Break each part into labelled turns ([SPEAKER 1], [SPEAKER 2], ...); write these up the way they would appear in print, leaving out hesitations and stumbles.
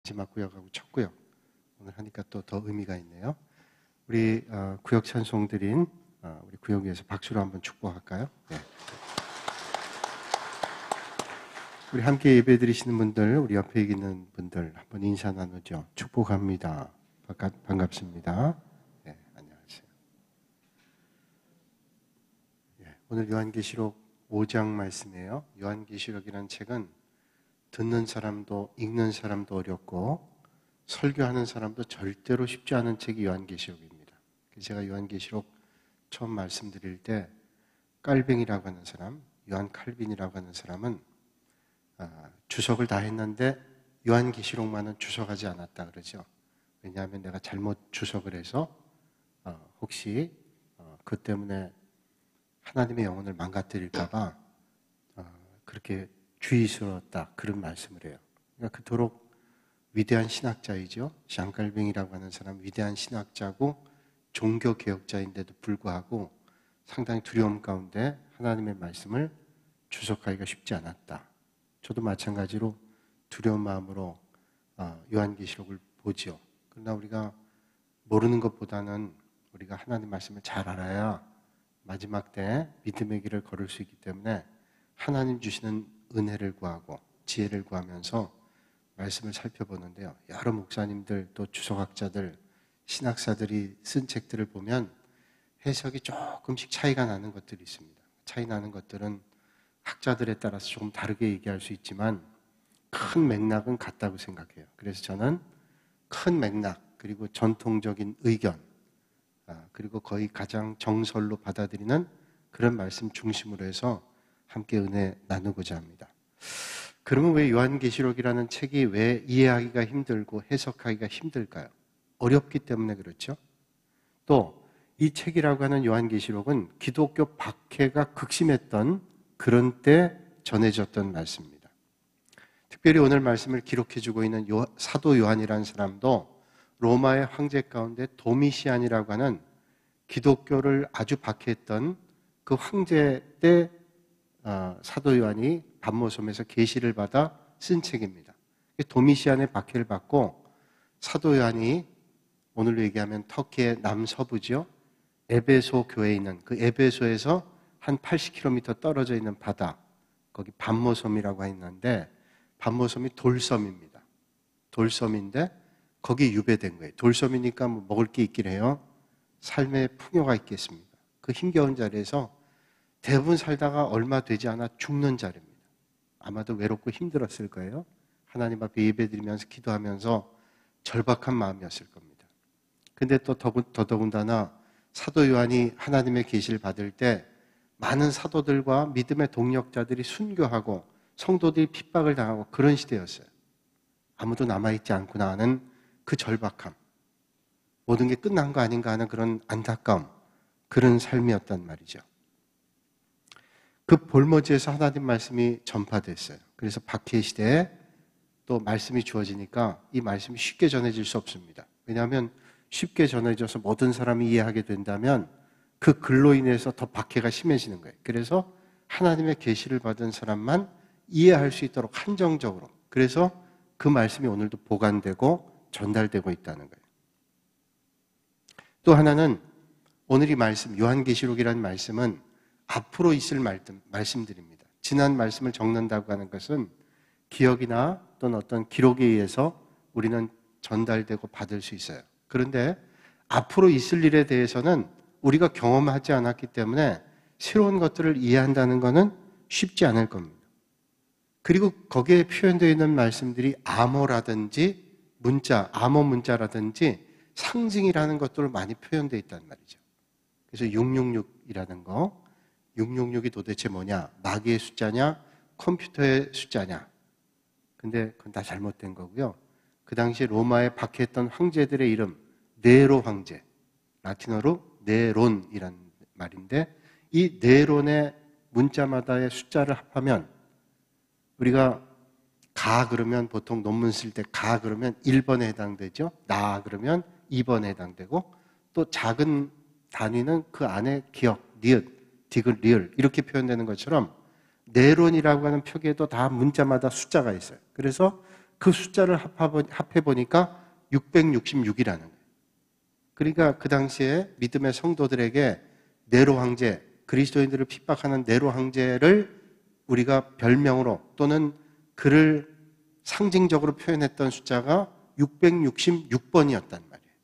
[SPEAKER 1] 마지막 구역하고 첫 구역 오늘 하니까 또 더 의미가 있네요. 우리 구역 찬송 드린 우리 구역 위에서 박수로 한번 축복할까요? 네. 우리 함께 예배 드리시는 분들, 우리 옆에 있는 분들 한번 인사 나누죠. 축복합니다. 반갑습니다. 네, 안녕하세요. 네, 오늘 요한계시록 5장 말씀이에요. 요한계시록이라는 책은 듣는 사람도 읽는 사람도 어렵고 설교하는 사람도 절대로 쉽지 않은 책이 요한계시록입니다. 제가 요한계시록 처음 말씀드릴 때 깔뱅이라고 하는 사람, 요한 칼빈이라고 하는 사람은 주석을 다 했는데 요한계시록만은 주석하지 않았다 그러죠. 왜냐하면 내가 잘못 주석을 해서 혹시 그 때문에 하나님의 영혼을 망가뜨릴까 봐 그렇게 주의스러웠다 그런 말씀을 해요. 그러니까 그토록 위대한 신학자이죠. 샹깔뱅이라고 하는 사람 위대한 신학자고 종교개혁자인데도 불구하고 상당히 두려움 가운데 하나님의 말씀을 주석하기가 쉽지 않았다. 저도 마찬가지로 두려운 마음으로 요한계시록을 보죠. 그러나 우리가 모르는 것보다는 우리가 하나님 말씀을 잘 알아야 마지막 때 믿음의 길을 걸을 수 있기 때문에 하나님 주시는 은혜를 구하고 지혜를 구하면서 말씀을 살펴보는데요. 여러 목사님들 또 주석학자들 신학사들이 쓴 책들을 보면 해석이 조금씩 차이가 나는 것들이 있습니다. 차이 나는 것들은 학자들에 따라서 조금 다르게 얘기할 수 있지만 큰 맥락은 같다고 생각해요. 그래서 저는 큰 맥락 그리고 전통적인 의견 그리고 거의 가장 정설로 받아들이는 그런 말씀 중심으로 해서 함께 은혜 나누고자 합니다. 그러면 왜 요한계시록이라는 책이 왜 이해하기가 힘들고 해석하기가 힘들까요? 어렵기 때문에 그렇죠. 또 이 책이라고 하는 요한계시록은 기독교 박해가 극심했던 그런 때 전해졌던 말씀입니다. 특별히 오늘 말씀을 기록해주고 있는 사도 요한이라는 사람도 로마의 황제 가운데 도미시안이라고 하는 기독교를 아주 박해했던 그 황제 때 사도 요한이 반모섬에서 계시를 받아 쓴 책입니다. 도미시안의 박해를 받고 사도 요한이 오늘로 얘기하면 터키의 남서부죠. 에베소 교회에 있는 그 에베소에서 한 80km 떨어져 있는 바다 거기 반모섬이라고 있는데 반모섬이 돌섬입니다. 돌섬인데 거기 유배된 거예요. 돌섬이니까 뭐 먹을 게 있긴 해요. 삶의 풍요가 있겠습니다. 그 힘겨운 자리에서 대부분 살다가 얼마 되지 않아 죽는 자리입니다. 아마도 외롭고 힘들었을 거예요. 하나님 앞에 예배드리면서 기도하면서 절박한 마음이었을 겁니다. 근데 또 더더군다나 사도 요한이 하나님의 계시를 받을 때 많은 사도들과 믿음의 동력자들이 순교하고 성도들이 핍박을 당하고 그런 시대였어요. 아무도 남아있지 않구나 하는 그 절박함. 모든 게 끝난 거 아닌가 하는 그런 안타까움. 그런 삶이었단 말이죠. 그 볼모지에서 하나님 말씀이 전파됐어요. 그래서 박해 시대에 또 말씀이 주어지니까 이 말씀이 쉽게 전해질 수 없습니다. 왜냐하면 쉽게 전해져서 모든 사람이 이해하게 된다면 그 글로 인해서 더 박해가 심해지는 거예요. 그래서 하나님의 계시를 받은 사람만 이해할 수 있도록 한정적으로 그래서 그 말씀이 오늘도 보관되고 전달되고 있다는 거예요. 또 하나는 오늘 이 말씀 요한계시록이라는 말씀은 앞으로 있을 말씀들입니다. 지난 말씀을 적는다고 하는 것은 기억이나 또는 어떤 기록에 의해서 우리는 전달되고 받을 수 있어요. 그런데 앞으로 있을 일에 대해서는 우리가 경험하지 않았기 때문에 새로운 것들을 이해한다는 것은 쉽지 않을 겁니다. 그리고 거기에 표현되어 있는 말씀들이 암호라든지 문자, 암호 문자라든지 상징이라는 것들로 많이 표현되어 있단 말이죠. 그래서 666이라는 거 666이 도대체 뭐냐? 마귀의 숫자냐? 컴퓨터의 숫자냐? 근데 그건 다 잘못된 거고요. 그 당시에 로마에 박해했던 황제들의 이름 네로 황제, 라틴어로 네론이라는 말인데 이 네론의 문자마다의 숫자를 합하면 우리가 가 그러면 보통 논문 쓸 때 가 그러면 1번에 해당되죠. 나 그러면 2번에 해당되고 또 작은 단위는 그 안에 기억, 니읒, 디귿, 리을 이렇게 표현되는 것처럼 네론이라고 하는 표기에도 다 문자마다 숫자가 있어요. 그래서 그 숫자를 합해보니까 666이라는 거예요. 그러니까 그 당시에 믿음의 성도들에게 네로 황제, 그리스도인들을 핍박하는 네로 황제를 우리가 별명으로 또는 그를 상징적으로 표현했던 숫자가 666번이었단 말이에요.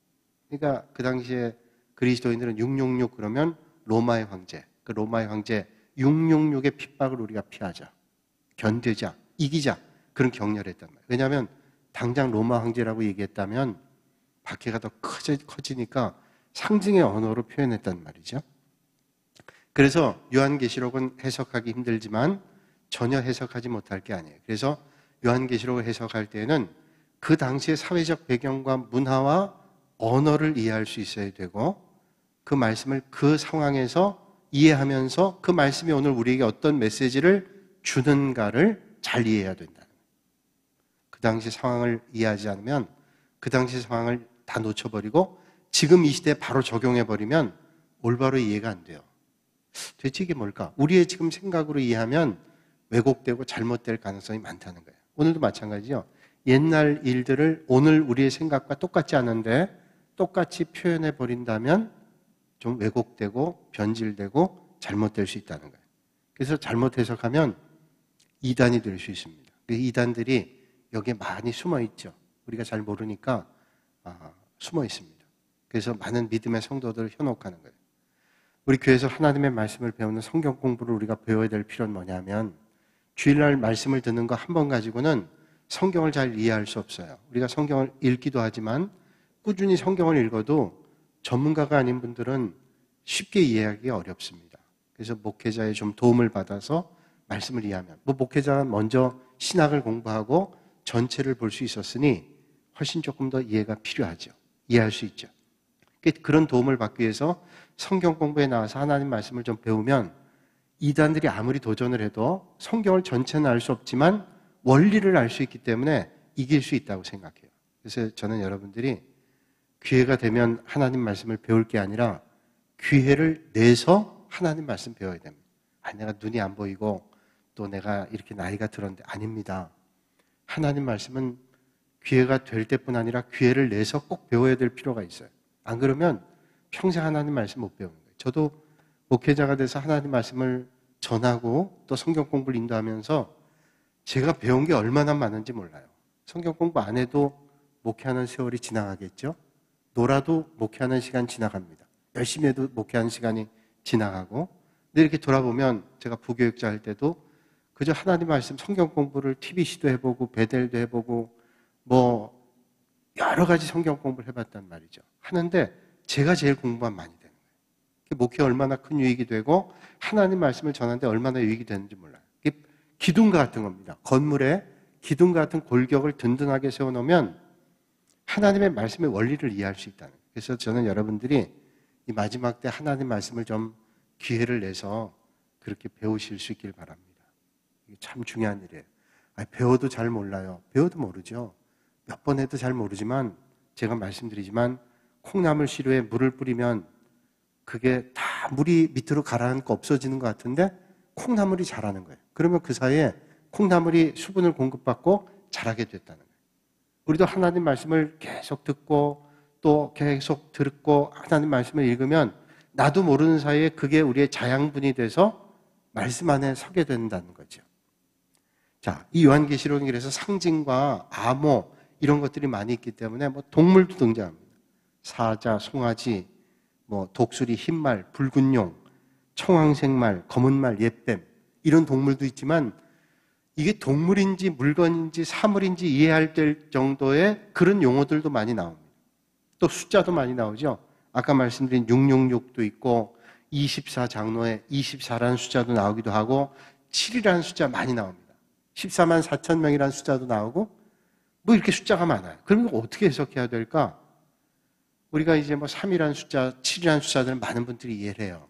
[SPEAKER 1] 그러니까 그 당시에 그리스도인들은 666 그러면 로마의 황제, 그 로마의 황제 666의 핍박을 우리가 피하자, 견디자, 이기자, 그런 격려를 했단 말이에요. 왜냐하면 당장 로마 황제라고 얘기했다면 박해가 더 커지니까 상징의 언어로 표현했단 말이죠. 그래서 요한계시록은 해석하기 힘들지만 전혀 해석하지 못할 게 아니에요. 그래서 요한계시록을 해석할 때에는 그 당시의 사회적 배경과 문화와 언어를 이해할 수 있어야 되고 그 말씀을 그 상황에서 이해하면서 그 말씀이 오늘 우리에게 어떤 메시지를 주는가를 잘 이해해야 된다. 그 당시 상황을 이해하지 않으면 그 당시 상황을 다 놓쳐버리고 지금 이 시대에 바로 적용해버리면 올바로 이해가 안 돼요. 도대체 이게 뭘까? 우리의 지금 생각으로 이해하면 왜곡되고 잘못될 가능성이 많다는 거예요. 오늘도 마찬가지죠. 옛날 일들을 오늘 우리의 생각과 똑같지 않은데 똑같이 표현해버린다면 좀 왜곡되고 변질되고 잘못될 수 있다는 거예요. 그래서 잘못 해석하면 이단이 될 수 있습니다. 이단들이 여기에 많이 숨어 있죠. 우리가 잘 모르니까 숨어 있습니다. 그래서 많은 믿음의 성도들을 현혹하는 거예요. 우리 교회에서 하나님의 말씀을 배우는 성경 공부를 우리가 배워야 될 필요는 뭐냐면 주일날 말씀을 듣는 거 한 번 가지고는 성경을 잘 이해할 수 없어요. 우리가 성경을 읽기도 하지만 꾸준히 성경을 읽어도 전문가가 아닌 분들은 쉽게 이해하기 어렵습니다. 그래서 목회자의 좀 도움을 받아서 말씀을 이해하면 목회자는 먼저 신학을 공부하고 전체를 볼 수 있었으니 훨씬 조금 더 이해가 필요하죠. 이해할 수 있죠. 그런 도움을 받기 위해서 성경 공부에 나와서 하나님 말씀을 좀 배우면 이단들이 아무리 도전을 해도 성경을 전체는 알 수 없지만 원리를 알 수 있기 때문에 이길 수 있다고 생각해요. 그래서 저는 여러분들이 기회가 되면 하나님 말씀을 배울 게 아니라 기회를 내서 하나님 말씀 배워야 됩니다. 내가 눈이 안 보이고 또 내가 이렇게 나이가 들었는데 아닙니다. 하나님 말씀은 기회가 될 때뿐 아니라 기회를 내서 꼭 배워야 될 필요가 있어요. 안 그러면 평생 하나님 말씀 못 배우는 거예요. 저도 목회자가 돼서 하나님 말씀을 전하고 또 성경 공부를 인도하면서 제가 배운 게 얼마나 많은지 몰라요. 성경 공부 안 해도 목회하는 세월이 지나가겠죠. 놀아도 목회하는 시간 지나갑니다. 열심히 해도 목회하는 시간이 지나가고 근데 이렇게 돌아보면 제가 부교육자 할 때도 그저 하나님 말씀 성경 공부를 TBC도 해보고 베델도 해보고 뭐 여러 가지 성경 공부를 해봤단 말이죠. 하는데 제가 제일 공부만 많이 되는 거예요. 목회에 얼마나 큰 유익이 되고 하나님 말씀을 전하는데 얼마나 유익이 되는지 몰라요. 이게 기둥과 같은 겁니다. 건물에 기둥과 같은 골격을 든든하게 세워놓으면 하나님의 말씀의 원리를 이해할 수 있다는 거예요. 그래서 저는 여러분들이 이 마지막 때 하나님 말씀을 좀 기회를 내서 그렇게 배우실 수 있길 바랍니다. 이게 참 중요한 일이에요. 배워도 잘 몰라요. 배워도 모르죠. 몇 번 해도 잘 모르지만 제가 말씀드리지만 콩나물 시루에 물을 뿌리면 그게 다 물이 밑으로 가라앉고 없어지는 것 같은데 콩나물이 자라는 거예요. 그러면 그 사이에 콩나물이 수분을 공급받고 자라게 됐다는 거예요. 우리도 하나님 말씀을 계속 듣고 또 계속 듣고 하나님 말씀을 읽으면 나도 모르는 사이에 그게 우리의 자양분이 돼서 말씀 안에 서게 된다는 거죠. 자, 이 요한계시록은 그래서 상징과 암호 이런 것들이 많이 있기 때문에 뭐 동물도 등장합니다. 사자, 송아지, 뭐 독수리, 흰말, 붉은 용, 청황색말, 검은말, 옛뱀 이런 동물도 있지만 이게 동물인지 물건인지 사물인지 이해할 될 정도의 그런 용어들도 많이 나옵니다. 또 숫자도 많이 나오죠. 아까 말씀드린 666도 있고 24장로에 24라는 숫자도 나오기도 하고 7이라는 숫자 많이 나옵니다. 14만 4천 명이라는 숫자도 나오고 뭐 이렇게 숫자가 많아요. 그러면 어떻게 해석해야 될까? 우리가 이제 뭐 3이라는 숫자, 7이라는 숫자들은 많은 분들이 이해를 해요.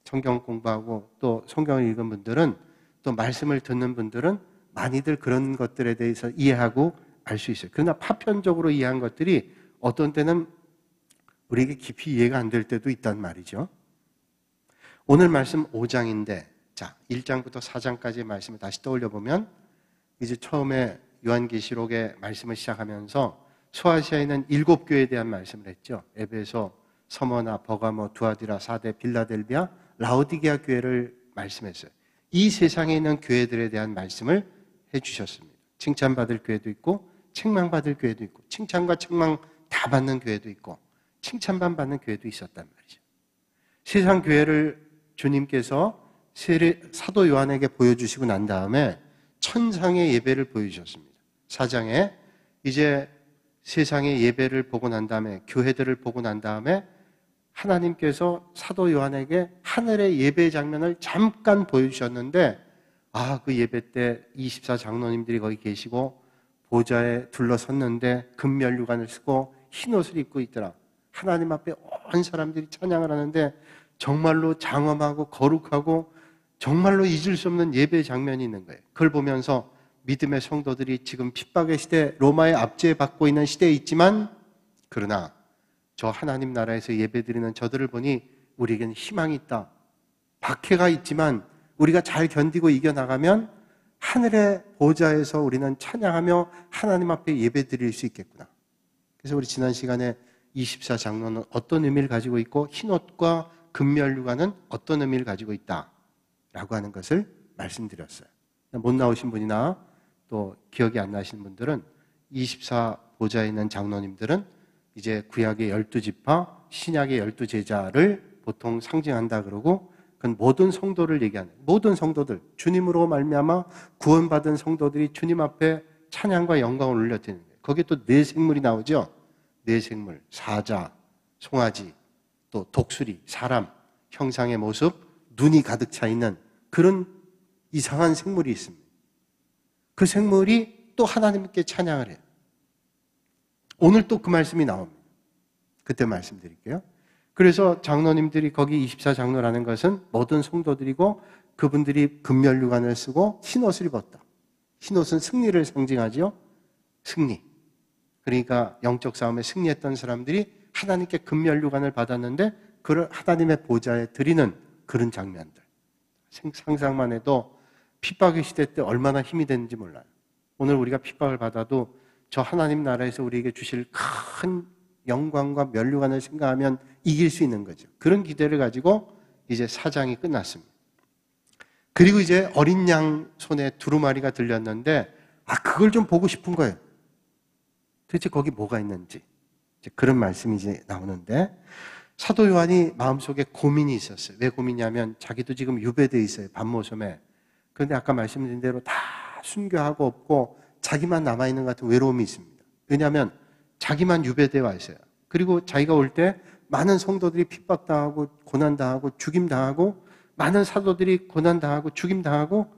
[SPEAKER 1] 성경 공부하고 또 성경을 읽은 분들은 또 말씀을 듣는 분들은 많이들 그런 것들에 대해서 이해하고 알 수 있어요. 그러나 파편적으로 이해한 것들이 어떤 때는 우리에게 깊이 이해가 안 될 때도 있단 말이죠. 오늘 말씀 5장인데 자, 1장부터 4장까지의 말씀을 다시 떠올려 보면 이제 처음에 요한계시록의 말씀을 시작하면서 소아시아에 있는 7교회에 대한 말씀을 했죠. 에베소, 서머나, 버가모, 두아디라, 사데, 빌라델비아, 라오디게아 교회를 말씀했어요. 이 세상에 있는 교회들에 대한 말씀을 해주셨습니다. 칭찬받을 교회도 있고 책망받을 교회도 있고 칭찬과 책망 다 받는 교회도 있고 칭찬만 받는 교회도 있었단 말이죠. 세상 교회를 주님께서 사도 요한에게 보여주시고 난 다음에 천상의 예배를 보여주셨습니다. 4장에 이제 세상의 예배를 보고 난 다음에 교회들을 보고 난 다음에 하나님께서 사도 요한에게 하늘의 예배 장면을 잠깐 보여주셨는데 그 예배 때 24 장로님들이 거기 계시고 보좌에 둘러섰는데 금면류관을 쓰고 흰 옷을 입고 있더라. 하나님 앞에 온 사람들이 찬양을 하는데 정말로 장엄하고 거룩하고 정말로 잊을 수 없는 예배 장면이 있는 거예요. 그걸 보면서 믿음의 성도들이 지금 핍박의 시대, 로마의 압제에 받고 있는 시대에 있지만 그러나 저 하나님 나라에서 예배드리는 저들을 보니 우리에게는 희망이 있다. 박해가 있지만 우리가 잘 견디고 이겨나가면 하늘의 보좌에서 우리는 찬양하며 하나님 앞에 예배드릴 수 있겠구나. 그래서 우리 지난 시간에 24 장로는 어떤 의미를 가지고 있고 흰옷과 금면류관은 어떤 의미를 가지고 있다라고 하는 것을 말씀드렸어요. 못 나오신 분이나 또 기억이 안 나시는 분들은 24 보좌에 있는 장로님들은 이제 구약의 12지파, 신약의 12제자를 보통 상징한다 그러고 그건 모든 성도를 얘기하는 모든 성도들, 주님으로 말미암아 구원받은 성도들이 주님 앞에 찬양과 영광을 올려드리는 거예요. 거기에 또 네 생물이 나오죠. 네 생물, 사자, 송아지, 또 독수리, 사람, 형상의 모습, 눈이 가득 차 있는 그런 이상한 생물이 있습니다. 그 생물이 또 하나님께 찬양을 해요. 오늘 또 그 말씀이 나옵니다. 그때 말씀드릴게요. 그래서 장로님들이 거기 24 장로라는 것은 모든 성도들이고 그분들이 금면류관을 쓰고 흰옷을 입었다. 흰옷은 승리를 상징하죠. 승리. 그러니까 영적 싸움에 승리했던 사람들이 하나님께 금면류관을 받았는데 그를 하나님의 보좌에 드리는 그런 장면들. 상상만 해도 핍박의 시대 때 얼마나 힘이 되는지 몰라요. 오늘 우리가 핍박을 받아도 저 하나님 나라에서 우리에게 주실 큰 영광과 면류관을 생각하면 이길 수 있는 거죠. 그런 기대를 가지고 이제 4장이 끝났습니다. 그리고 이제 어린 양 손에 두루마리가 들렸는데 그걸 좀 보고 싶은 거예요. 도대체 거기 뭐가 있는지 이제 그런 말씀이 이제 나오는데 사도 요한이 마음속에 고민이 있었어요. 왜 고민이냐면 자기도 지금 유배되어 있어요. 반모섬에. 그런데 아까 말씀드린 대로 다 순교하고 없고 자기만 남아있는 것 같은 외로움이 있습니다. 왜냐하면 자기만 유배되어 와 있어요. 그리고 자기가 올 때 많은 성도들이 핍박당하고 고난당하고 죽임당하고 많은 사도들이 고난당하고 죽임당하고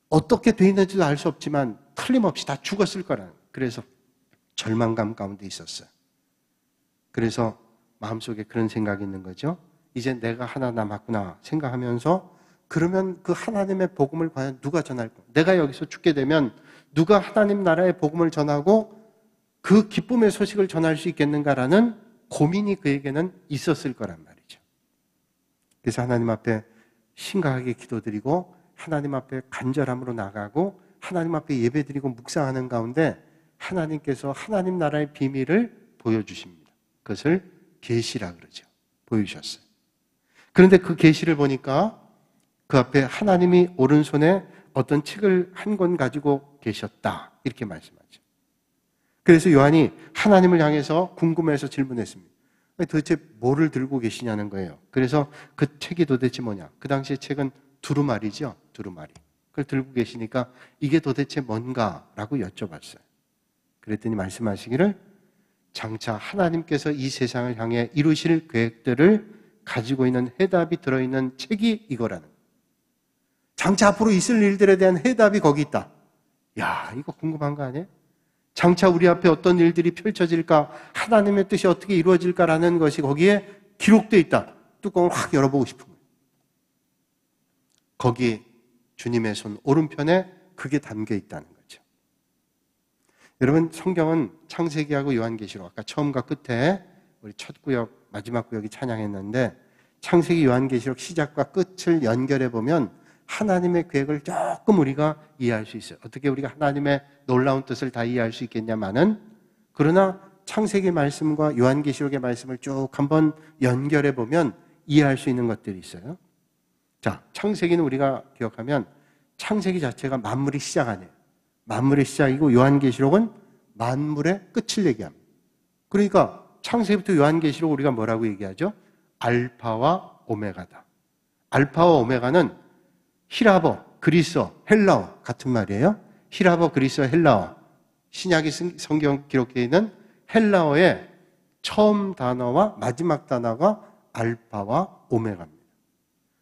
[SPEAKER 1] 어떻게 돼 있는지도 알 수 없지만 틀림없이 다 죽었을 거라는 거예요. 그래서 절망감 가운데 있었어요. 그래서 마음속에 그런 생각이 있는 거죠. 이제 내가 하나 남았구나 생각하면서 그러면 그 하나님의 복음을 과연 누가 전할 거야? 내가 여기서 죽게 되면 누가 하나님 나라의 복음을 전하고 그 기쁨의 소식을 전할 수 있겠는가라는 고민이 그에게는 있었을 거란 말이죠. 그래서 하나님 앞에 심각하게 기도드리고 하나님 앞에 간절함으로 나가고 하나님 앞에 예배드리고 묵상하는 가운데 하나님께서 하나님 나라의 비밀을 보여주십니다. 그것을 계시라 그러죠. 보여주셨어요. 그런데 그 계시를 보니까 그 앞에 하나님이 오른손에 어떤 책을 한 권 가지고 계셨다. 이렇게 말씀하죠. 그래서 요한이 하나님을 향해서 궁금해서 질문했습니다. 도대체 뭐를 들고 계시냐는 거예요. 그래서 그 책이 도대체 뭐냐. 그 당시에 책은 두루마리죠. 두루마리. 그걸 들고 계시니까 이게 도대체 뭔가라고 여쭤봤어요. 그랬더니 말씀하시기를 장차 하나님께서 이 세상을 향해 이루실 계획들을 가지고 있는 해답이 들어있는 책이 이거라는 거예요. 장차 앞으로 있을 일들에 대한 해답이 거기 있다. 야, 이거 궁금한 거 아니에요? 장차 우리 앞에 어떤 일들이 펼쳐질까, 하나님의 뜻이 어떻게 이루어질까라는 것이 거기에 기록되어 있다. 뚜껑을 확 열어보고 싶은 거예요. 거기 주님의 손 오른편에 그게 담겨 있다는 거죠. 여러분, 성경은 창세기하고 요한계시록, 아까 처음과 끝에 우리 첫 구역, 마지막 구역이 찬양했는데 창세기, 요한계시록 시작과 끝을 연결해 보면 하나님의 계획을 조금 우리가 이해할 수 있어요. 어떻게 우리가 하나님의 놀라운 뜻을 다 이해할 수 있겠냐마는, 그러나 창세기 말씀과 요한계시록의 말씀을 쭉 한번 연결해 보면 이해할 수 있는 것들이 있어요. 자, 창세기는 우리가 기억하면 창세기 자체가 만물의 시작 아니에요. 만물의 시작이고 요한계시록은 만물의 끝을 얘기합니다. 그러니까 창세기부터 요한계시록 우리가 뭐라고 얘기하죠? 알파와 오메가다. 알파와 오메가는 히라버, 그리스어, 헬라어 같은 말이에요. 히라버, 그리스어, 헬라어. 신약의 성경 기록되어 있는 헬라어의 처음 단어와 마지막 단어가 알파와 오메가입니다.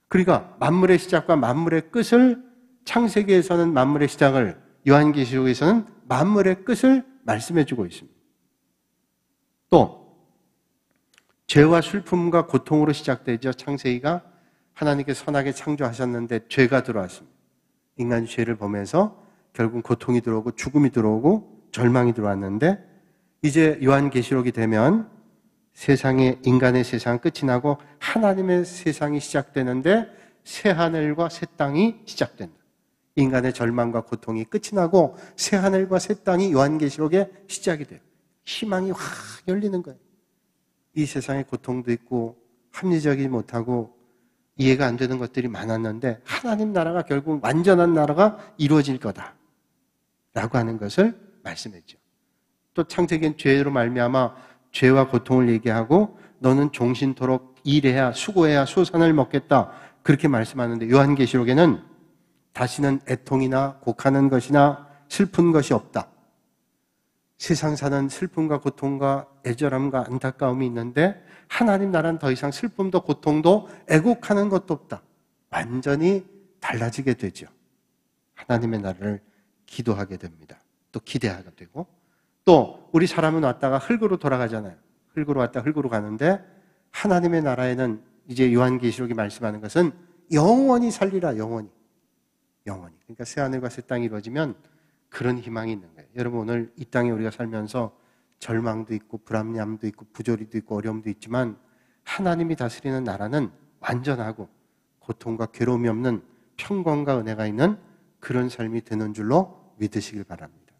[SPEAKER 1] 그러니까 만물의 시작과 만물의 끝을, 창세기에서는 만물의 시작을, 요한계시록에서는 만물의 끝을 말씀해주고 있습니다. 또 죄와 슬픔과 고통으로 시작되죠. 창세기가 하나님께서 선하게 창조하셨는데 죄가 들어왔습니다. 인간이 죄를 범해서 결국 고통이 들어오고 죽음이 들어오고 절망이 들어왔는데, 이제 요한계시록이 되면 세상에, 인간의 세상 끝이 나고 하나님의 세상이 시작되는데 새하늘과 새 땅이 시작된다. 인간의 절망과 고통이 끝이 나고 새하늘과 새 땅이 요한계시록의 시작이 돼요. 희망이 확 열리는 거예요. 이 세상에 고통도 있고 합리적이지 못하고 이해가 안 되는 것들이 많았는데 하나님 나라가 결국 완전한 나라가 이루어질 거다 라고 하는 것을 말씀했죠. 또 창세기는 죄로 말미암아 죄와 고통을 얘기하고 너는 종신토록 일해야, 수고해야 소산을 먹겠다 그렇게 말씀하는데, 요한계시록에는 다시는 애통이나 곡하는 것이나 슬픈 것이 없다. 세상 사는 슬픔과 고통과 애절함과 안타까움이 있는데 하나님 나라는 더 이상 슬픔도 고통도 애곡하는 것도 없다. 완전히 달라지게 되죠. 하나님의 나라를 기도하게 됩니다. 또 기대하게 되고, 또 우리 사람은 왔다가 흙으로 돌아가잖아요. 흙으로 왔다 흙으로 가는데 하나님의 나라에는 이제 요한계시록이 말씀하는 것은 영원히 살리라. 영원히. 그러니까 새하늘과 새 땅이 이루어지면 그런 희망이 있는 거예요. 여러분, 오늘 이 땅에 우리가 살면서 절망도 있고 불합리함도 있고 부조리도 있고 어려움도 있지만 하나님이 다스리는 나라는 완전하고 고통과 괴로움이 없는 평강과 은혜가 있는 그런 삶이 되는 줄로 믿으시길 바랍니다.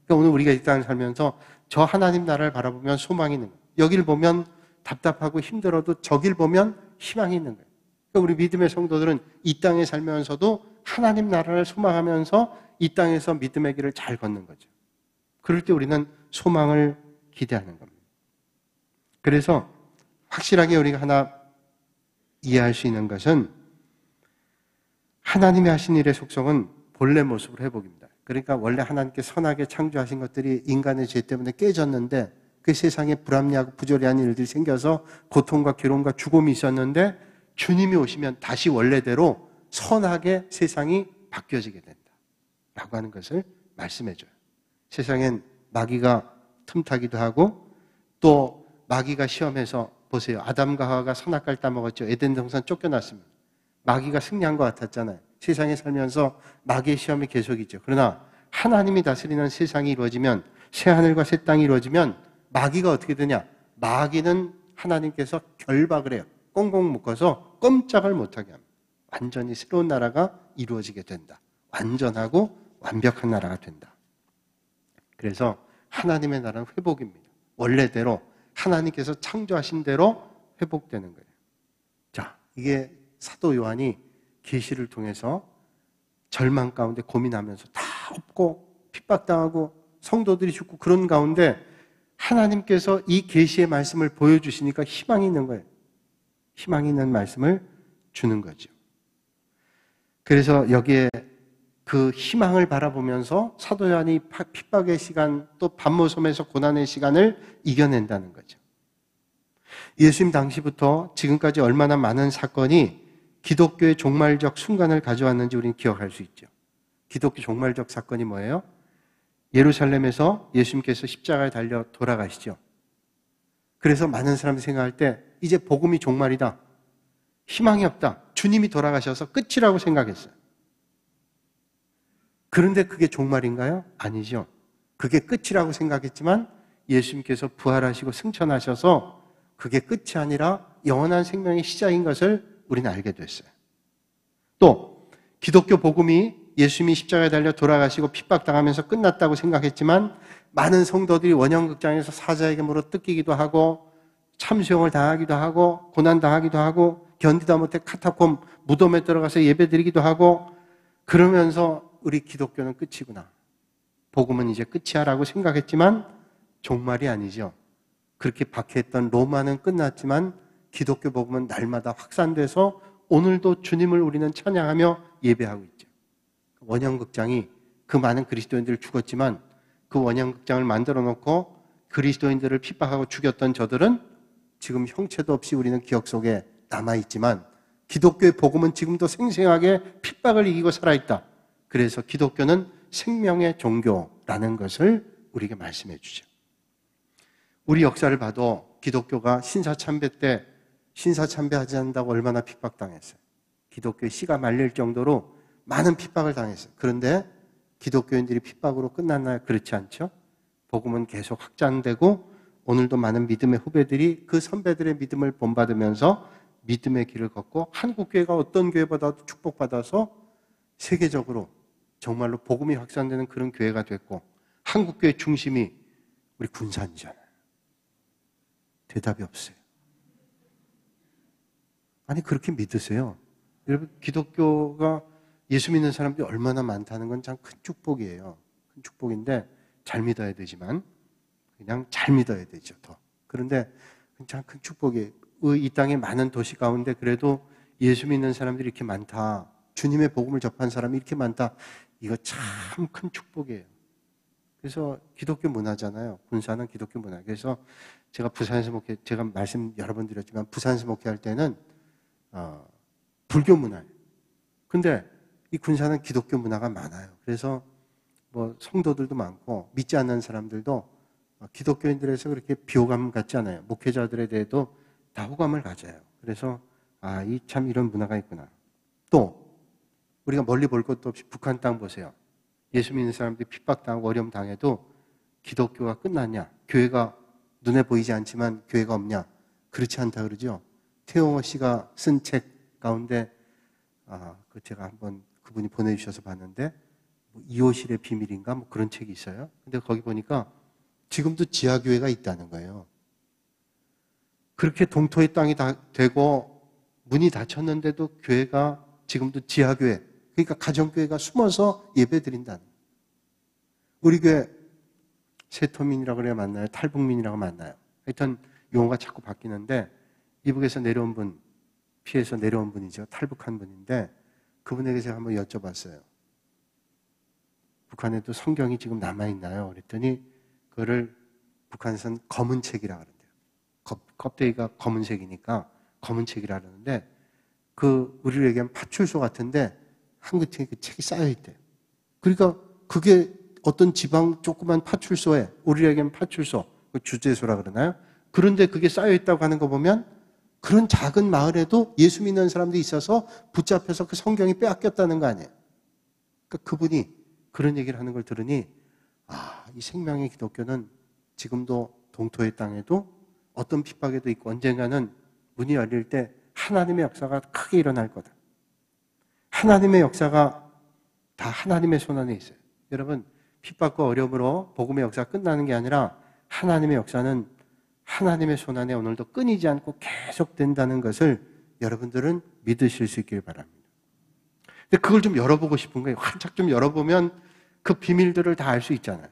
[SPEAKER 1] 그러니까 오늘 우리가 이 땅을 살면서 저 하나님 나라를 바라보면 소망이 있는 거예요. 여길 보면 답답하고 힘들어도 저길 보면 희망이 있는 거예요. 그러니까 우리 믿음의 성도들은 이 땅에 살면서도 하나님 나라를 소망하면서 이 땅에서 믿음의 길을 잘 걷는 거죠. 그럴 때 우리는 소망을 기대하는 겁니다. 그래서 확실하게 우리가 하나 이해할 수 있는 것은 하나님이 하신 일의 속성은 본래 모습으로 회복입니다. 그러니까 원래 하나님께 선하게 창조하신 것들이 인간의 죄 때문에 깨졌는데 그 세상에 불합리하고 부조리한 일들이 생겨서 고통과 괴로움과 죽음이 있었는데 주님이 오시면 다시 원래대로 선하게 세상이 바뀌어지게 된다 라고 하는 것을 말씀해줘요. 세상엔 마귀가 틈타기도 하고 또 마귀가 시험해서 보세요. 아담과 하와가 선악과를 따먹었죠. 에덴 동산 쫓겨났습니다. 마귀가 승리한 것 같았잖아요. 세상에 살면서 마귀의 시험이 계속이죠. 그러나 하나님이 다스리는 세상이 이루어지면, 새하늘과 새 땅이 이루어지면 마귀가 어떻게 되냐? 마귀는 하나님께서 결박을 해요. 꽁꽁 묶어서 꼼짝을 못하게 합니다. 완전히 새로운 나라가 이루어지게 된다. 완전하고 완벽한 나라가 된다. 그래서 하나님의 나라는 회복입니다. 원래대로 하나님께서 창조하신 대로 회복되는 거예요. 자, 이게 사도 요한이 계시를 통해서 절망 가운데 고민하면서 다 없고 핍박당하고 성도들이 죽고 그런 가운데 하나님께서 이 계시의 말씀을 보여주시니까 희망이 있는 거예요. 희망이 있는 말씀을 주는 거죠. 그래서 여기에 그 희망을 바라보면서 사도 요한이 핍박의 시간 또 밤모섬에서 고난의 시간을 이겨낸다는 거죠. 예수님 당시부터 지금까지 얼마나 많은 사건이 기독교의 종말적 순간을 가져왔는지 우리는 기억할 수 있죠. 기독교 종말적 사건이 뭐예요? 예루살렘에서 예수님께서 십자가에 달려 돌아가시죠. 그래서 많은 사람들이 생각할 때 이제 복음이 종말이다. 희망이 없다. 주님이 돌아가셔서 끝이라고 생각했어요. 그런데 그게 종말인가요? 아니죠. 그게 끝이라고 생각했지만 예수님께서 부활하시고 승천하셔서 그게 끝이 아니라 영원한 생명의 시작인 것을 우리는 알게 됐어요. 또 기독교 복음이 예수님이 십자가에 달려 돌아가시고 핍박당하면서 끝났다고 생각했지만 많은 성도들이 원형극장에서 사자에게 물어 뜯기기도 하고 참수형을 당하기도 하고 고난당하기도 하고 견디다 못해 카타콤 무덤에 들어가서 예배드리기도 하고 그러면서 우리 기독교는 끝이구나. 복음은 이제 끝이야 라고 생각했지만 종말이 아니죠. 그렇게 박해했던 로마는 끝났지만 기독교 복음은 날마다 확산돼서 오늘도 주님을 우리는 찬양하며 예배하고 있죠. 원형극장이 그 많은 그리스도인들을 죽었지만 그 원형극장을 만들어 놓고 그리스도인들을 핍박하고 죽였던 저들은 지금 형체도 없이 우리는 기억 속에 남아있지만 기독교의 복음은 지금도 생생하게 핍박을 이기고 살아있다. 그래서 기독교는 생명의 종교라는 것을 우리에게 말씀해 주죠. 우리 역사를 봐도 기독교가 신사참배 때 신사참배하지 않는다고 얼마나 핍박당했어요. 기독교의 씨가 말릴 정도로 많은 핍박을 당했어요. 그런데 기독교인들이 핍박으로 끝났나요? 그렇지 않죠. 복음은 계속 확장되고 오늘도 많은 믿음의 후배들이 그 선배들의 믿음을 본받으면서 믿음의 길을 걷고 한국교회가 어떤 교회보다도 축복받아서 세계적으로 정말로 복음이 확산되는 그런 교회가 됐고 한국교회 중심이 우리 군산이잖아요. 대답이 없어요. 아니 그렇게 믿으세요. 여러분 기독교가 예수 믿는 사람들이 얼마나 많다는 건 참 큰 축복이에요. 큰 축복인데 잘 믿어야 되지만 그냥 잘 믿어야 되죠. 더. 그런데 참 큰 축복이에요. 이 땅의 많은 도시 가운데 그래도 예수 믿는 사람들이 이렇게 많다. 주님의 복음을 접한 사람이 이렇게 많다. 이거 참 큰 축복이에요. 그래서 기독교 문화잖아요. 군사는 기독교 문화. 그래서 제가 부산에서 제가 말씀 여러 번 드렸지만 부산에서 목회할 때는 불교 문화예요. 근데 이 군사는 기독교 문화가 많아요. 그래서 뭐 성도들도 많고 믿지 않는 사람들도 기독교인들에서 그렇게 비호감 같지 않아요. 목회자들에 대해도 다 호감을 가져요. 그래서 참 이런 문화가 있구나. 또 우리가 멀리 볼 것도 없이 북한 땅 보세요. 예수 믿는 사람들이 핍박당하고 어려움 당해도 기독교가 끝났냐? 교회가 눈에 보이지 않지만 교회가 없냐? 그렇지 않다 그러죠. 태용호 씨가 쓴 책 가운데 그 제가 한번 그분이 보내주셔서 봤는데 이호실의 비밀인가 뭐 그런 책이 있어요. 근데 거기 보니까 지금도 지하교회가 있다는 거예요. 그렇게 동토의 땅이 다 되고 문이 닫혔는데도 교회가 지금도 지하교회, 그러니까 가정교회가 숨어서 예배드린다는 거예요. 우리 교회 세토민이라고 그래야 맞나요? 탈북민이라고 맞나요? 하여튼 용어가 자꾸 바뀌는데 이북에서 내려온 분, 피해서 내려온 분이죠. 탈북한 분인데 그분에게 제가 한번 여쭤봤어요. 북한에도 성경이 지금 남아있나요? 그랬더니 그거를 북한에서는 검은 책이라고 그러는데요. 껍데기가 검은색이니까 검은 책이라 그러는데 우리를 얘기하면 파출소 같은데 한 끝에 그 책이 쌓여있대요. 그러니까 그게 어떤 지방 조그만 파출소에 우리를 얘기하면 파출소, 주재소라 그러나요? 그런데 그게 쌓여있다고 하는 거 보면 그런 작은 마을에도 예수 믿는 사람들이 있어서 붙잡혀서 그 성경이 빼앗겼다는 거 아니에요. 그러니까 그분이 그런 얘기를 하는 걸 들으니 이 생명의 기독교는 지금도 동토의 땅에도 어떤 핍박에도 있고 언젠가는 문이 열릴 때 하나님의 역사가 크게 일어날 거다. 하나님의 역사가 다 하나님의 손 안에 있어요. 여러분 핍박과 어려움으로 복음의 역사가 끝나는 게 아니라 하나님의 역사는 하나님의 손 안에 오늘도 끊이지 않고 계속된다는 것을 여러분들은 믿으실 수 있길 바랍니다. 근데 그걸 좀 열어보고 싶은 거예요. 활짝 좀 열어보면 그 비밀들을 다 알 수 있잖아요.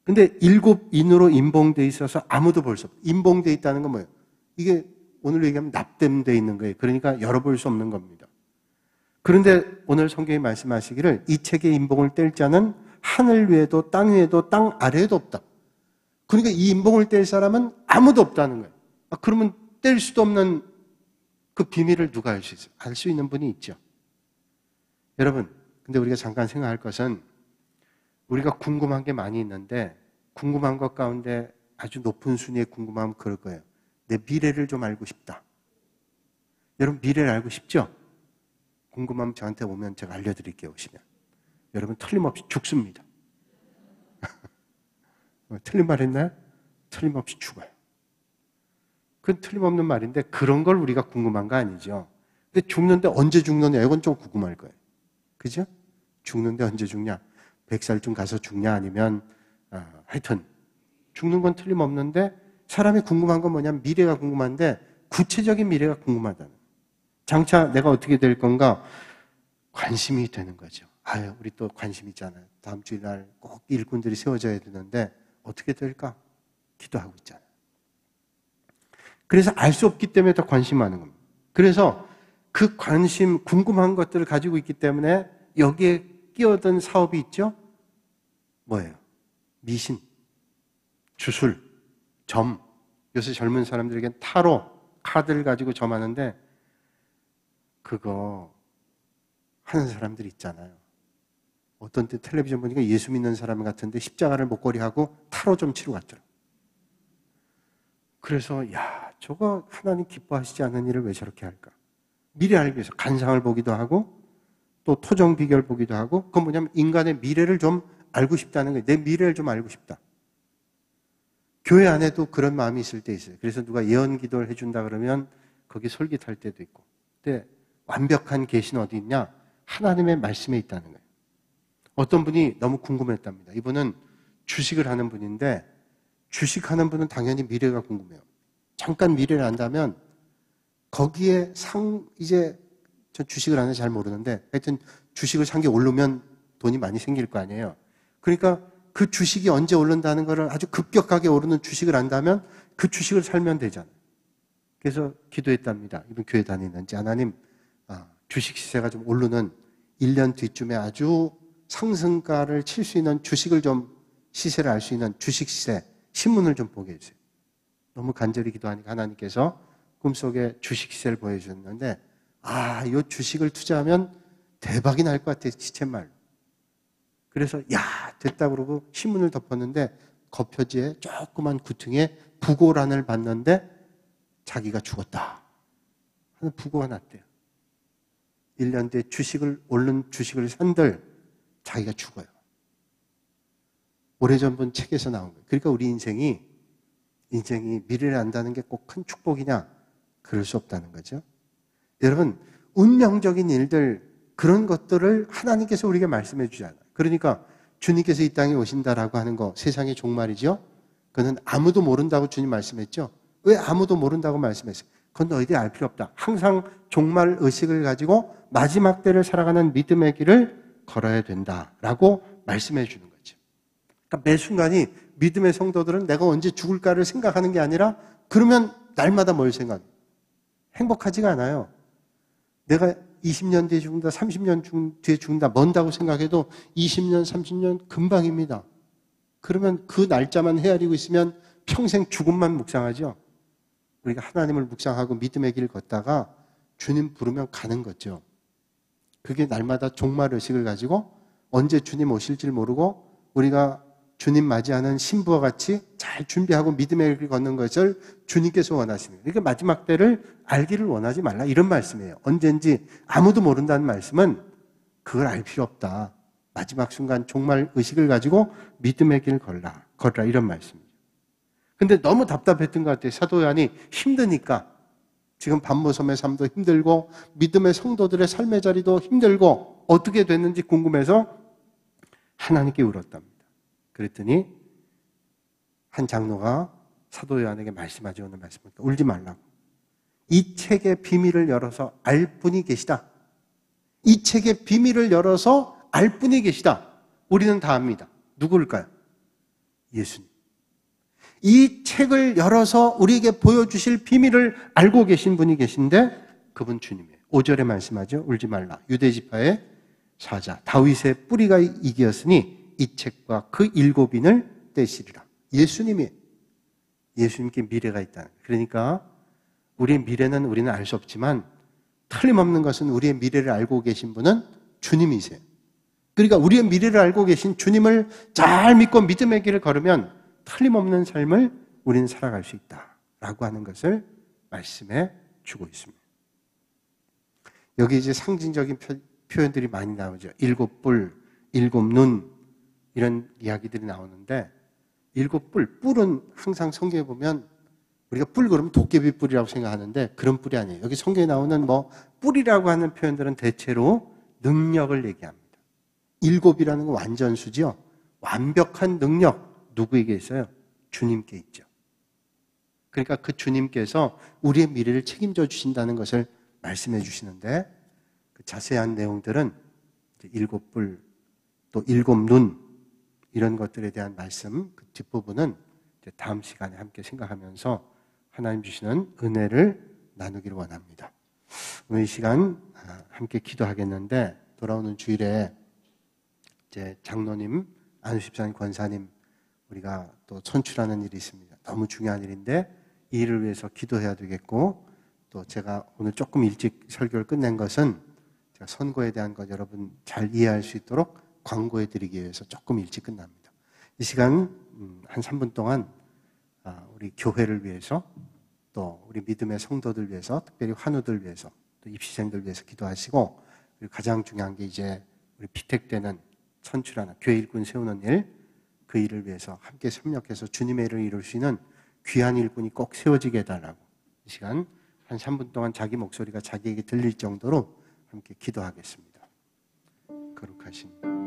[SPEAKER 1] 근데 7인으로 임봉되어 있어서 아무도 볼 수 없어요. 임봉되어 있다는 건 뭐예요? 이게 오늘 얘기하면 납땜되어 있는 거예요. 그러니까 열어볼 수 없는 겁니다. 그런데 오늘 성경이 말씀하시기를 이 책의 임봉을 뗄 자는 하늘 위에도 땅 위에도 땅 아래에도 없다. 그러니까 이 임봉을 뗄 사람은 아무도 없다는 거예요. 그러면 뗄 수도 없는 그 비밀을 누가 알 수 있어요? 알 수 있는 분이 있죠. 여러분, 근데 우리가 잠깐 생각할 것은 우리가 궁금한 게 많이 있는데 궁금한 것 가운데 아주 높은 순위의 궁금함은 그럴 거예요. 내 미래를 좀 알고 싶다. 여러분 미래를 알고 싶죠? 궁금하면 저한테 오면 제가 알려드릴게요. 오시면. 여러분 틀림없이 죽습니다. 틀린 말 했나요? 틀림없이 죽어요. 그건 틀림없는 말인데 그런 걸 우리가 궁금한 거 아니죠. 근데 죽는데 언제 죽느냐 이건 좀 궁금할 거예요. 그죠? 죽는데 언제 죽냐? 100살쯤 가서 죽냐? 아니면 하여튼 죽는 건 틀림없는데 사람이 궁금한 건 뭐냐면 미래가 궁금한데 구체적인 미래가 궁금하다는. 장차 내가 어떻게 될 건가 관심이 되는 거죠. 아유, 우리 또 관심 있잖아요. 다음 주날 꼭 일꾼들이 세워져야 되는데 어떻게 될까? 기도하고 있잖아요. 그래서 알 수 없기 때문에 더 관심 많은 겁니다. 그래서 그 관심, 궁금한 것들을 가지고 있기 때문에 여기에 끼어든 사업이 있죠? 뭐예요? 미신, 주술, 점. 요새 젊은 사람들에겐 타로, 카드를 가지고 점하는데 그거 하는 사람들 있잖아요. 어떤 때 텔레비전 보니까 예수 믿는 사람 같은데 십자가를 목걸이 하고 타로 좀 치러 갔더라고요. 그래서 저거 하나님 기뻐하시지 않는 일을 왜 저렇게 할까? 미래 알기 위해서 간상을 보기도 하고 또 토정 비결 보기도 하고 그건 뭐냐면 인간의 미래를 좀 알고 싶다는 거예요. 내 미래를 좀 알고 싶다. 교회 안에도 그런 마음이 있을 때 있어요. 그래서 누가 예언 기도를 해준다 그러면 거기 솔깃할 때도 있고. 근데 완벽한 계시는 어디 있냐? 하나님의 말씀에 있다는 거예요. 어떤 분이 너무 궁금했답니다. 이분은 주식을 하는 분인데 주식하는 분은 당연히 미래가 궁금해요. 잠깐 미래를 안다면 거기에 이제 저 주식을 하는지 잘 모르는데 하여튼 주식을 산 게 오르면 돈이 많이 생길 거 아니에요. 그러니까 그 주식이 언제 오른다는 것을 아주 급격하게 오르는 주식을 안다면 그 주식을 살면 되잖아요. 그래서 기도했답니다. 이분 교회 다니는지 하나님 주식 시세가 좀 오르는 1년 뒤쯤에 아주 상승가를 칠 수 있는 주식을 좀 시세를 알 수 있는 주식 시세 신문을 좀 보게 해주세요. 너무 간절히 기도하니까 하나님께서 꿈속에 주식 시세를 보여주셨는데 이 주식을 투자하면 대박이 날 것 같아요. 시쳇말로. 그래서 됐다 그러고 신문을 덮었는데 겉표지에 조그만 구퉁에 부고란을 봤는데 자기가 죽었다 하는 부고가 났대요. 1년 뒤에 오른 주식을 산들 자기가 죽어요. 오래전 본 책에서 나온 거예요. 그러니까 우리 인생이 미래를 안다는 게 꼭 큰 축복이냐? 그럴 수 없다는 거죠. 여러분, 운명적인 일들, 그런 것들을 하나님께서 우리에게 말씀해 주잖아요. 그러니까 주님께서 이 땅에 오신다라고 하는 거, 세상의 종말이죠? 그는 아무도 모른다고 주님 말씀했죠? 왜 아무도 모른다고 말씀했어요? 그건 너희들이 알 필요 없다. 항상 종말 의식을 가지고 마지막 때를 살아가는 믿음의 길을 걸어야 된다라고 말씀해 주는 거죠. 그러니까 매 순간이 믿음의 성도들은 내가 언제 죽을까를 생각하는 게 아니라 그러면 날마다 뭘 생각해요? 행복하지가 않아요. 내가 20년 뒤에 죽는다, 30년 뒤에 죽는다, 먼다고 생각해도 20년, 30년 금방입니다. 그러면 그 날짜만 헤아리고 있으면 평생 죽음만 묵상하죠. 우리가 하나님을 묵상하고 믿음의 길을 걷다가 주님 부르면 가는 거죠. 그게 날마다 종말 의식을 가지고 언제 주님 오실지 모르고 우리가 주님 맞이하는 신부와 같이 잘 준비하고 믿음의 길을 걷는 것을 주님께서 원하시는 거예요. 그러니까 마지막 때를 알기를 원하지 말라 이런 말씀이에요. 언젠지 아무도 모른다는 말씀은 그걸 알 필요 없다. 마지막 순간 종말 의식을 가지고 믿음의 길을 걸라 이런 말씀이죠. 근데 너무 답답했던 것 같아요. 사도 요한이 힘드니까 지금 반모섬의 삶도 힘들고 믿음의 성도들의 삶의 자리도 힘들고 어떻게 됐는지 궁금해서 하나님께 울었답니다. 그랬더니 한 장로가 사도 요한에게 말씀하죠. 오늘 말씀입니다. 울지 말라고. 이 책의 비밀을 열어서 알 분이 계시다. 이 책의 비밀을 열어서 알 분이 계시다. 우리는 다 압니다. 누구일까요? 예수님. 이 책을 열어서 우리에게 보여주실 비밀을 알고 계신 분이 계신데 그분 주님이에요. 5절에 말씀하죠. 울지 말라. 유대지파의 사자 다윗의 뿌리가 이기었으니 이 책과 그 7인을 떼시리라. 예수님께 미래가 있다는 거예요. 그러니까 우리의 미래는 우리는 알 수 없지만 틀림없는 것은 우리의 미래를 알고 계신 분은 주님이세요. 그러니까 우리의 미래를 알고 계신 주님을 잘 믿고 믿음의 길을 걸으면 틀림없는 삶을 우리는 살아갈 수 있다라고 하는 것을 말씀해 주고 있습니다. 여기 이제 상징적인 표현들이 많이 나오죠. 7뿔, 7눈 이런 이야기들이 나오는데 7뿔, 뿔은 항상 성경에 보면 우리가 뿔 그러면 도깨비 뿔이라고 생각하는데 그런 뿔이 아니에요. 여기 성경에 나오는 뿔이라고 하는 표현들은 대체로 능력을 얘기합니다. 7이라는 건 완전수죠. 완벽한 능력 누구에게 있어요? 주님께 있죠. 그러니까 그 주님께서 우리의 미래를 책임져 주신다는 것을 말씀해 주시는데 그 자세한 내용들은 7뿔 또 7눈 이런 것들에 대한 말씀 그 뒷부분은 다음 시간에 함께 생각하면서 하나님 주시는 은혜를 나누기를 원합니다. 오늘 이 시간 함께 기도하겠는데 돌아오는 주일에 이제 장로님, 안수집사님, 권사님 우리가 또 선출하는 일이 있습니다. 너무 중요한 일인데 이 일을 위해서 기도해야 되겠고 또 제가 오늘 조금 일찍 설교를 끝낸 것은 제가 선거에 대한 것 여러분 잘 이해할 수 있도록 광고해 드리기 위해서 조금 일찍 끝납니다. 이 시간 한 3분 동안 우리 교회를 위해서 또 우리 믿음의 성도들 위해서 특별히 환우들 위해서 또 입시생들 위해서 기도하시고 그리고 가장 중요한 게 이제 우리 피택되는 선출하는 교회 일꾼 세우는 일 그 일을 위해서 함께 협력해서 주님의 일을 이룰 수 있는 귀한 일꾼이 꼭 세워지게 해달라고 이 시간 한 3분 동안 자기 목소리가 자기에게 들릴 정도로 함께 기도하겠습니다. 거룩하신